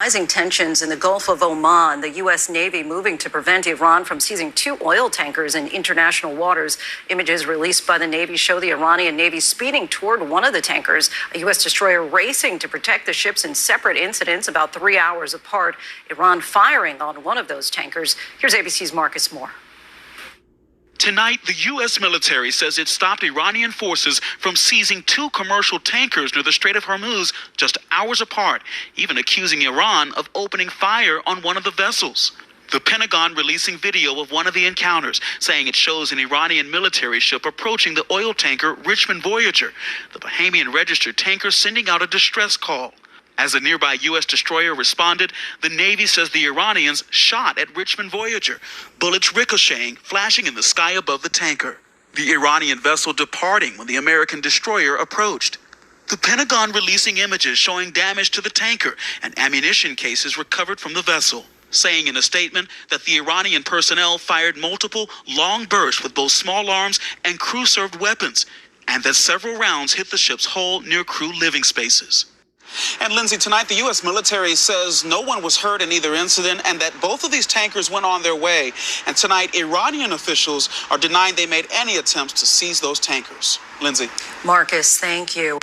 Rising tensions in the Gulf of Oman, the U.S. Navy moving to prevent Iran from seizing 2 oil tankers in international waters. Images released by the Navy show the Iranian Navy speeding toward one of the tankers, a U.S. destroyer racing to protect the ships in separate incidents about 3 hours apart. Iran firing on one of those tankers. Here's ABC's Marcus Moore. Tonight, the U.S. military says it stopped Iranian forces from seizing 2 commercial tankers near the Strait of Hormuz just hours apart, even accusing Iran of opening fire on one of the vessels. The Pentagon releasing video of one of the encounters, saying it shows an Iranian military ship approaching the oil tanker Richmond Voyager, the Bahamian-registered tanker sending out a distress call. As a nearby U.S. destroyer responded, the Navy says the Iranians shot at Richmond Voyager, bullets ricocheting, flashing in the sky above the tanker. The Iranian vessel departing when the American destroyer approached. The Pentagon releasing images showing damage to the tanker and ammunition cases recovered from the vessel, saying in a statement that the Iranian personnel fired multiple long bursts with both small arms and crew-served weapons, and that several rounds hit the ship's hull near crew living spaces. And Lindsay, tonight the U.S. military says no one was hurt in either incident and that both of these tankers went on their way. And tonight, Iranian officials are denying they made any attempts to seize those tankers. Lindsay. Marcus, thank you.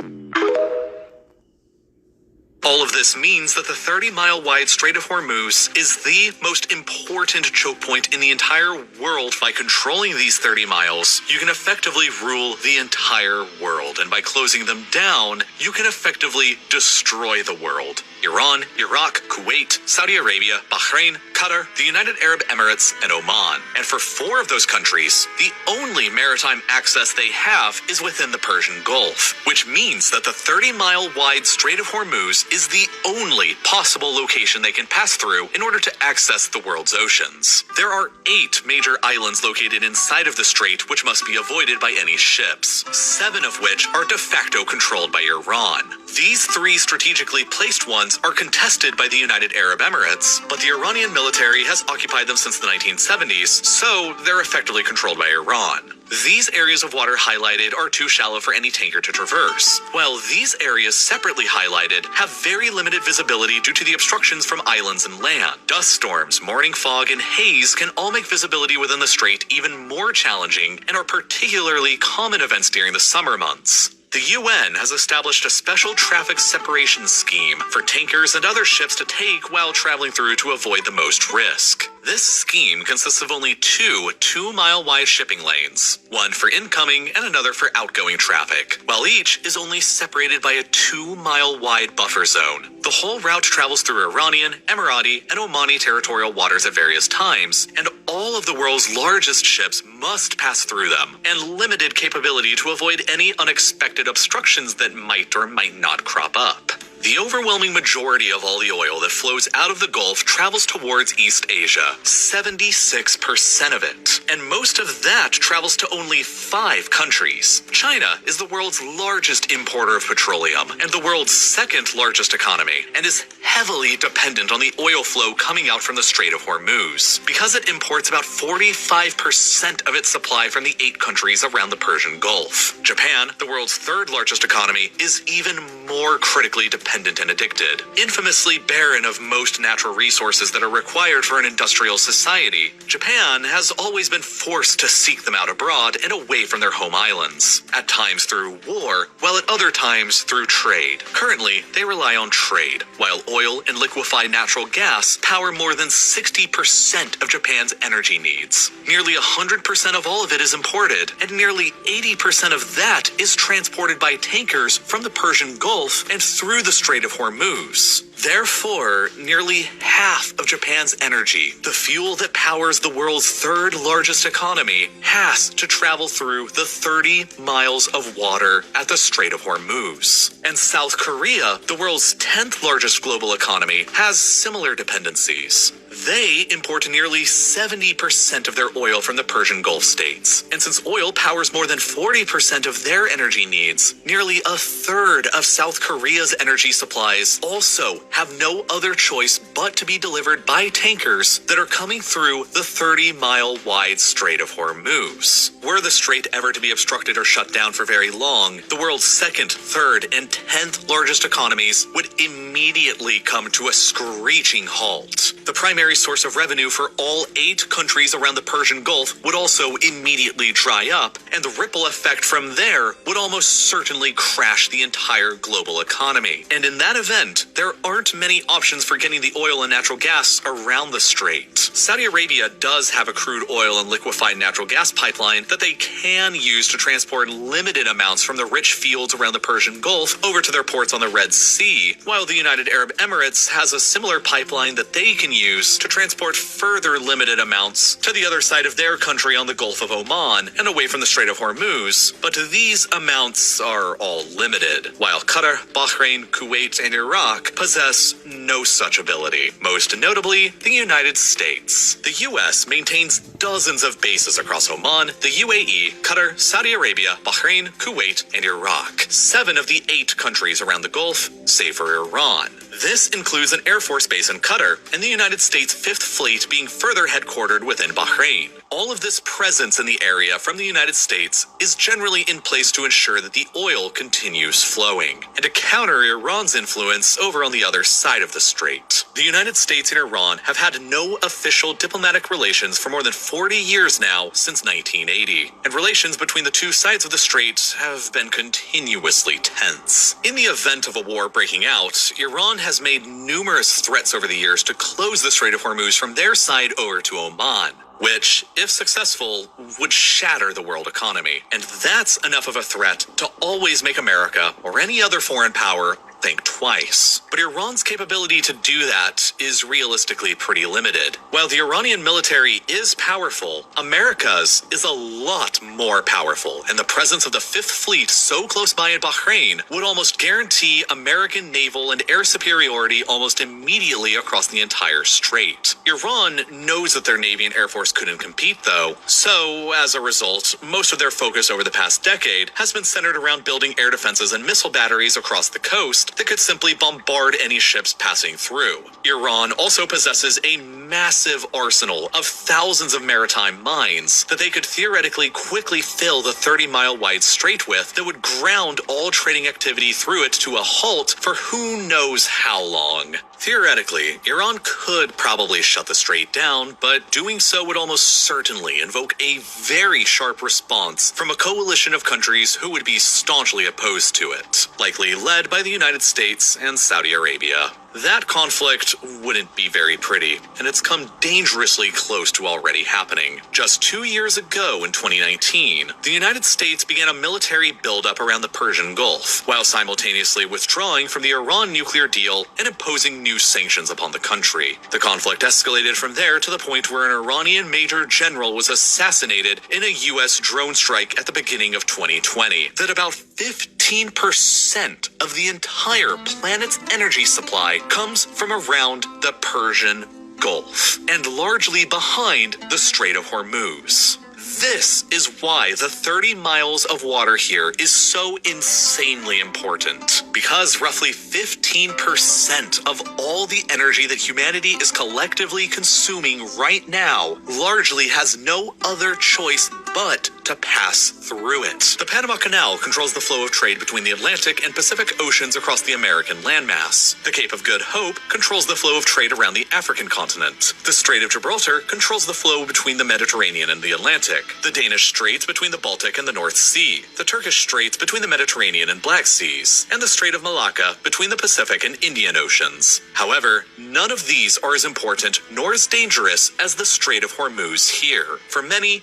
All of this means that the 30-mile-wide Strait of Hormuz is the most important choke point in the entire world. By controlling these 30 miles, you can effectively rule the entire world. And by closing them down, you can effectively destroy the world. Iran, Iraq, Kuwait, Saudi Arabia, Bahrain, Qatar, the United Arab Emirates, and Oman. And for 4 of those countries, the only maritime access they have is within the Persian Gulf, which means that the 30-mile-wide Strait of Hormuz is the only possible location they can pass through in order to access the world's oceans. There are 8 major islands located inside of the strait which must be avoided by any ships, 7 of which are de facto controlled by Iran. These 3 strategically placed ones are contested by the United Arab Emirates, but the Iranian military has occupied them since the 1970s, so they're effectively controlled by Iran. These areas of water highlighted are too shallow for any tanker to traverse, while these areas separately highlighted have very limited visibility due to the obstructions from islands and land. Dust storms, morning fog, and haze can all make visibility within the strait even more challenging and are particularly common events during the summer months. The UN has established a special traffic separation scheme for tankers and other ships to take while traveling through to avoid the most risk. This scheme consists of only 2 2-mile-wide shipping lanes, one for incoming and another for outgoing traffic, while each is only separated by a 2-mile-wide buffer zone. The whole route travels through Iranian, Emirati, and Omani territorial waters at various times, and all of the world's largest ships must pass through them, and limited capability to avoid any unexpected obstructions that might or might not crop up. The overwhelming majority of all the oil that flows out of the Gulf travels towards East Asia, 76% of it. And most of that travels to only 5 countries. China is the world's largest importer of petroleum and the world's 2nd largest economy, and is heavily dependent on the oil flow coming out from the Strait of Hormuz, because it imports about 45% of its supply from the 8 countries around the Persian Gulf. Japan, the world's 3rd largest economy, is even more critically dependent and addicted. Infamously barren of most natural resources that are required for an industrial society, Japan has always been forced to seek them out abroad and away from their home islands, at times through war, while at other times through trade. Currently, they rely on trade, while oil and liquefied natural gas power more than 60% of Japan's energy needs. Nearly 100% of all of it is imported, and nearly 80% of that is transported by tankers from the Persian Gulf and through the Strait of Hormuz. Therefore, nearly half of Japan's energy, the fuel that powers the world's 3rd largest economy, has to travel through the 30 miles of water at the Strait of Hormuz. And South Korea, the world's 10th largest global economy, has similar dependencies. They import nearly 70% of their oil from the Persian Gulf states. And since oil powers more than 40% of their energy needs, nearly 1/3 of South Korea's energy supplies also have no other choice but to be delivered by tankers that are coming through the 30-mile wide Strait of Hormuz. Were the strait ever to be obstructed or shut down for very long, the world's second, third, and 10th largest economies would immediately come to a screeching halt. The primary source of revenue for all 8 countries around the Persian Gulf would also immediately dry up, and the ripple effect from there would almost certainly crash the entire global economy. And in that event, there aren't many options for getting the oil and natural gas around the strait. Saudi Arabia does have a crude oil and liquefied natural gas pipeline that they can use to transport limited amounts from the rich fields around the Persian Gulf over to their ports on the Red Sea, while the United Arab Emirates has a similar pipeline that they can use to transport further limited amounts to the other side of their country on the Gulf of Oman and away from the Strait of Hormuz, but these amounts are all limited, while Qatar, Bahrain, Kuwait, and Iraq possess no such ability. Most notably, the United States. The U.S. maintains dozens of bases across Oman, the UAE, Qatar, Saudi Arabia, Bahrain, Kuwait, and Iraq. 7 of the 8 countries around the Gulf, save for Iran. This includes an Air Force base in Qatar and the United States 5th Fleet being further headquartered within Bahrain. All of this presence in the area from the United States is generally in place to ensure that the oil continues flowing, and to counter Iran's influence over on the other side of the strait. The United States and Iran have had no official diplomatic relations for more than 40 years now, since 1980, and relations between the two sides of the strait have been continuously tense. In the event of a war breaking out, Iran has made numerous threats over the years to close the Strait of Hormuz from their side over to Oman, which, if successful, would shatter the world economy. And that's enough of a threat to always make America, or any other foreign power, think twice. But Iran's capability to do that is realistically pretty limited. While the Iranian military is powerful, America's is a lot more powerful, and the presence of the 5th Fleet so close by in Bahrain would almost guarantee American naval and air superiority almost immediately across the entire strait. Iran knows that their Navy and Air Force couldn't compete, though, so as a result, most of their focus over the past decade has been centered around building air defenses and missile batteries across the coast that could simply bombard any ships passing through. Iran also possesses a massive arsenal of thousands of maritime mines that they could theoretically quickly fill the 30-mile wide strait with that would ground all trading activity through it to a halt for who knows how long. Theoretically, Iran could probably shut the strait down, but doing so would almost certainly invoke a very sharp response from a coalition of countries who would be staunchly opposed to it, likely led by the United States and Saudi Arabia. That conflict wouldn't be very pretty, and it's come dangerously close to already happening. Just 2 years ago, in 2019, the United States began a military buildup around the Persian Gulf, while simultaneously withdrawing from the Iran nuclear deal and imposing new sanctions upon the country. The conflict escalated from there to the point where an Iranian major general was assassinated in a U.S. drone strike at the beginning of 2020. That about 15% of the entire planet's energy supply comes from around the Persian Gulf, and largely behind the Strait of Hormuz. This is why the 30 miles of water here is so insanely important, because roughly 15% of all the energy that humanity is collectively consuming right now largely has no other choice but to pass through it. The Panama Canal controls the flow of trade between the Atlantic and Pacific Oceans across the American landmass. The Cape of Good Hope controls the flow of trade around the African continent. The Strait of Gibraltar controls the flow between the Mediterranean and the Atlantic. The Danish Straits between the Baltic and the North Sea. The Turkish Straits between the Mediterranean and Black Seas. And the Strait of Malacca between the Pacific and Indian Oceans. However, none of these are as important nor as dangerous as the Strait of Hormuz here, for many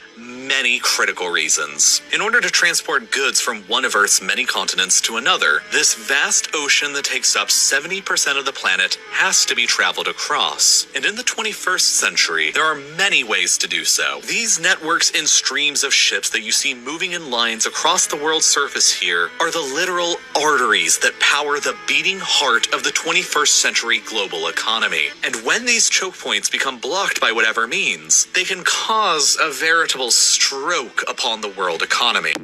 critical reasons. In order to transport goods from one of Earth's many continents to another, this vast ocean that takes up 70% of the planet has to be traveled across. And in the 21st century, there are many ways to do so. These networks and streams of ships that you see moving in lines across the world's surface here are the literal arteries that power the beating heart of the 21st century global economy. And when these choke points become blocked by whatever means, they can cause a veritable stroke upon the world economy.